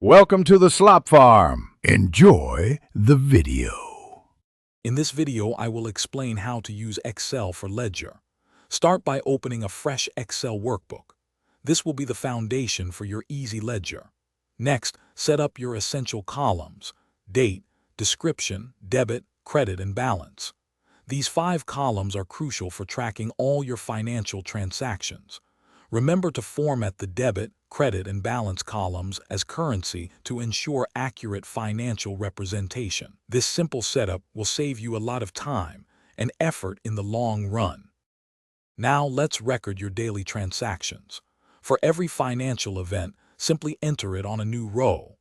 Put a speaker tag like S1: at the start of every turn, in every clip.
S1: Welcome to the Slop Farm. Enjoy the video.
S2: In this video, I will explain how to use Excel for Ledger. Start by opening a fresh Excel workbook. This will be the foundation for your easy ledger. Next, set up your essential columns: date, description, debit, credit, and balance. These 5 columns are crucial for tracking all your financial transactions. Remember to format the debit, credit, and balance columns as currency to ensure accurate financial representation. This simple setup will save you a lot of time and effort in the long run. Now let's record your daily transactions. For every financial event, simply enter it on a new row.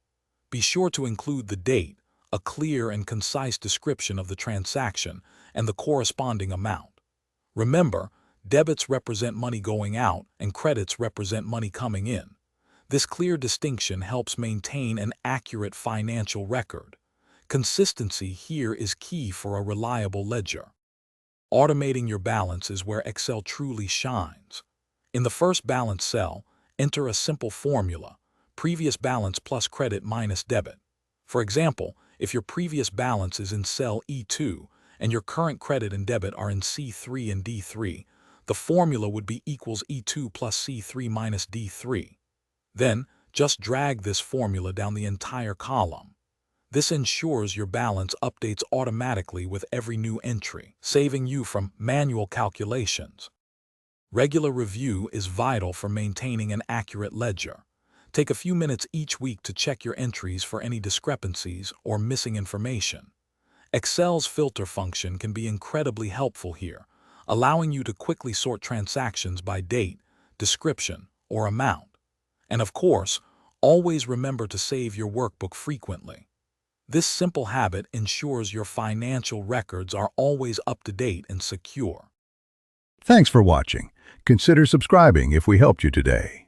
S2: Be sure to include the date, a clear and concise description of the transaction, and the corresponding amount. Remember, debits represent money going out and credits represent money coming in. This clear distinction helps maintain an accurate financial record. Consistency here is key for a reliable ledger. Automating your balance is where Excel truly shines. In the first balance cell, enter a simple formula: previous balance plus credit minus debit. For example, if your previous balance is in cell E2 and your current credit and debit are in C3 and D3, the formula would be equals E2 plus C3 minus D3. Then, just drag this formula down the entire column. This ensures your balance updates automatically with every new entry, saving you from manual calculations. Regular review is vital for maintaining an accurate ledger. Take a few minutes each week to check your entries for any discrepancies or missing information. Excel's filter function can be incredibly helpful here, allowing you to quickly sort transactions by date, description, or amount. And of course, always remember to save your workbook frequently. This simple habit ensures your financial records are always up to date and secure.
S1: Thanks for watching. Consider subscribing if we helped you today.